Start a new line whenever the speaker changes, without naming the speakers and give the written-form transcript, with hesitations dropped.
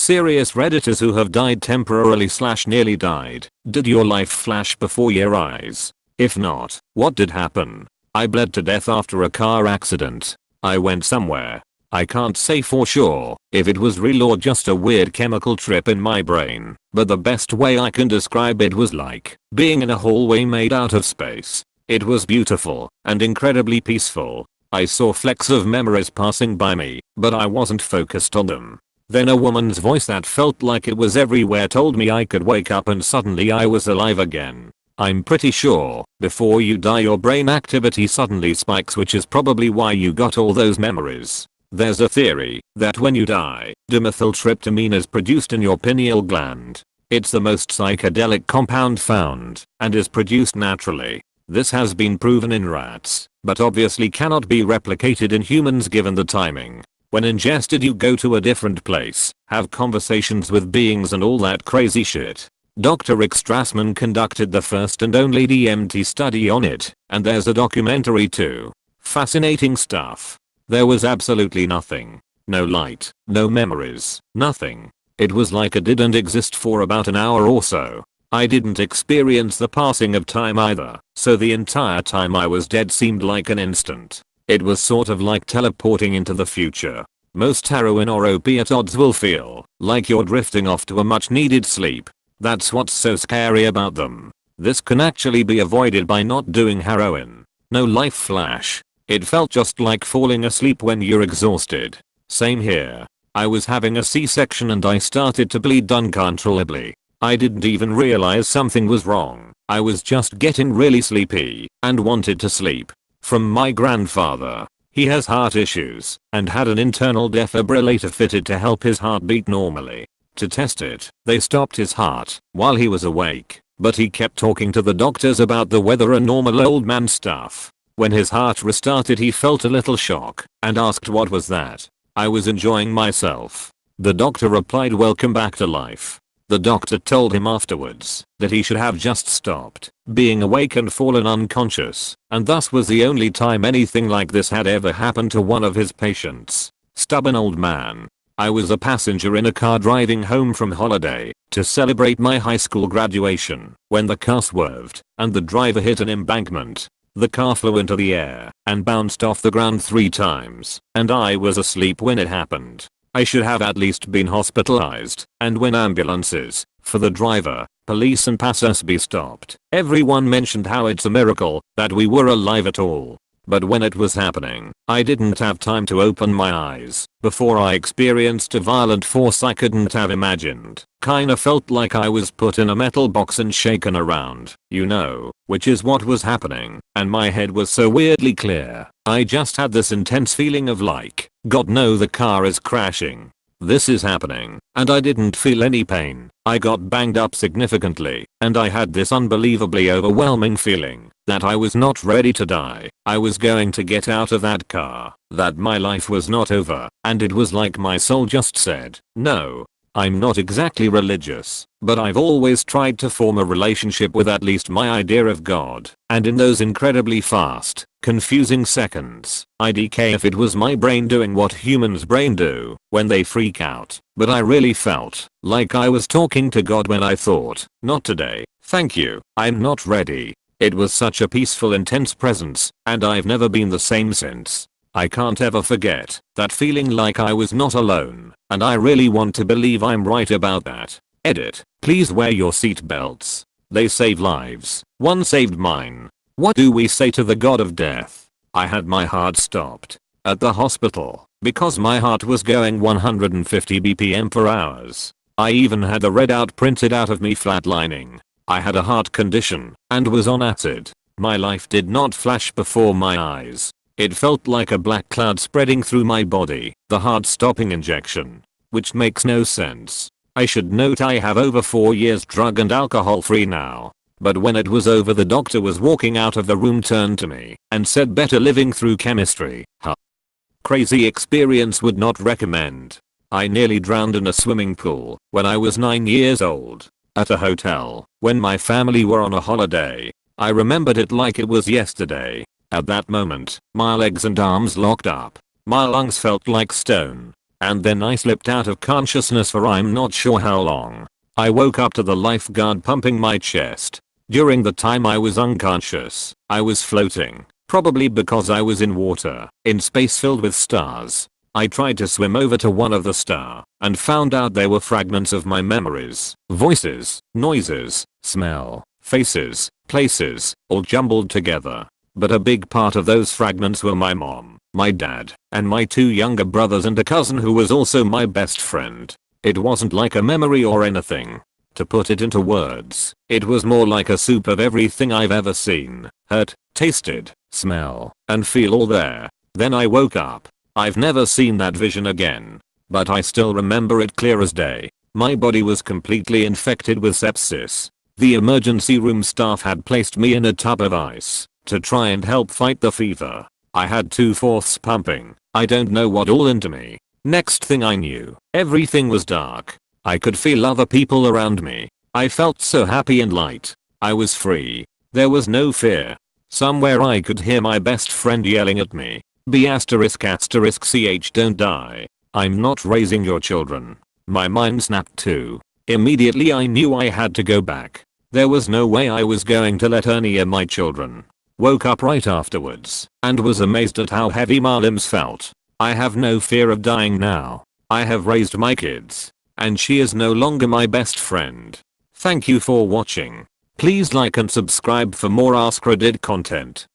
serious redditors who have died temporarily / nearly died. Did your life flash before your eyes? If not, what did happen? I bled to death after a car accident. I went somewhere. I can't say for sure if it was real or just a weird chemical trip in my brain, but the best way I can describe it was like being in a hallway made out of space. It was beautiful and incredibly peaceful. I saw flecks of memories passing by me, but I wasn't focused on them. Then a woman's voice that felt like it was everywhere told me I could wake up and suddenly I was alive again. I'm pretty sure, before you die your brain activity suddenly spikes, which is probably why you got all those memories. There's a theory that when you die, dimethyltryptamine is produced in your pineal gland. It's the most psychedelic compound found, and is produced naturally. This has been proven in rats, but obviously cannot be replicated in humans given the timing. When ingested you go to a different place, have conversations with beings and all that crazy shit. Dr. Rick Strassman conducted the first and only DMT study on it, and there's a documentary too. Fascinating stuff. There was absolutely nothing. No light, no memories, nothing. It was like it didn't exist for about an hour or so. I didn't experience the passing of time either, so the entire time I was dead seemed like an instant. It was sort of like teleporting into the future. Most heroin or opiate odds will feel like you're drifting off to a much needed sleep. That's what's so scary about them. This can actually be avoided by not doing heroin. No life flash. It felt just like falling asleep when you're exhausted. Same here. I was having a C-section and I started to bleed uncontrollably. I didn't even realize something was wrong. I was just getting really sleepy and wanted to sleep. From my grandfather. He has heart issues and had an internal defibrillator fitted to help his heart beat normally. To test it, they stopped his heart while he was awake, but he kept talking to the doctors about the weather and normal old man stuff. When his heart restarted he felt a little shock and asked what was that. I was enjoying myself. The doctor replied, welcome back to life. The doctor told him afterwards that he should have just stopped being awake and fallen unconscious, and thus was the only time anything like this had ever happened to one of his patients. Stubborn old man. I was a passenger in a car driving home from holiday to celebrate my high school graduation when the car swerved and the driver hit an embankment. The car flew into the air and bounced off the ground 3 times, and I was asleep when it happened. I should have at least been hospitalized, and when ambulances, for the driver, police and passers-by stopped, everyone mentioned how it's a miracle that we were alive at all. But when it was happening, I didn't have time to open my eyes before I experienced a violent force I couldn't have imagined. Kinda felt like I was put in a metal box and shaken around, you know, which is what was happening, and my head was so weirdly clear. I just had this intense feeling of like, God no, the car is crashing. This is happening, and I didn't feel any pain. I got banged up significantly, and I had this unbelievably overwhelming feeling that I was not ready to die. I was going to get out of that car, that my life was not over, and it was like my soul just said, no. I'm not exactly religious, but I've always tried to form a relationship with at least my idea of God, and in those incredibly fast, confusing seconds, I'd DK if it was my brain doing what humans' brain do when they freak out. But I really felt like I was talking to God when I thought, not today, thank you, I'm not ready. It was such a peaceful, intense presence, and I've never been the same since. I can't ever forget that feeling like I was not alone, and I really want to believe I'm right about that. Edit. Please wear your seatbelts. They save lives. One saved mine. What do we say to the god of death? I had my heart stopped at the hospital because my heart was going 150 BPM per hours. I even had the readout printed out of me flatlining. I had a heart condition and was on acid. My life did not flash before my eyes. It felt like a black cloud spreading through my body, the heart-stopping injection. Which makes no sense. I should note I have over 4 years drug and alcohol free now. But when it was over the doctor was walking out of the room, turned to me and said better living through chemistry. Huh. Crazy experience, would not recommend. I nearly drowned in a swimming pool when I was 9 years old. At a hotel, when my family were on a holiday. I remembered it like it was yesterday. At that moment, my legs and arms locked up. My lungs felt like stone. and then I slipped out of consciousness for I'm not sure how long. I woke up to the lifeguard pumping my chest. During the time I was unconscious, I was floating, probably because I was in water, in space filled with stars. I tried to swim over to one of the stars, and found out they were fragments of my memories, voices, noises, smell, faces, places, all jumbled together. But a big part of those fragments were my mom, my dad, and my 2 younger brothers and a cousin who was also my best friend. It wasn't like a memory or anything. To put it into words, it was more like a soup of everything I've ever seen, heard, tasted, smell, and feel all there. Then I woke up. I've never seen that vision again. But I still remember it clear as day. My body was completely infected with sepsis. The emergency room staff had placed me in a tub of ice to try and help fight the fever. I had 2/4 pumping. I don't know what all into me. Next thing I knew, everything was dark. I could feel other people around me. I felt so happy and light. I was free. There was no fear. Somewhere I could hear my best friend yelling at me. ***ch don't die. I'm not raising your children. My mind snapped too. Immediately I knew I had to go back. There was no way I was going to let her near my children. Woke up right afterwards and was amazed at how heavy my limbs felt. I have no fear of dying now. I have raised my kids, and she is no longer my best friend. Thank you for watching. Please like and subscribe for more AskReddit content.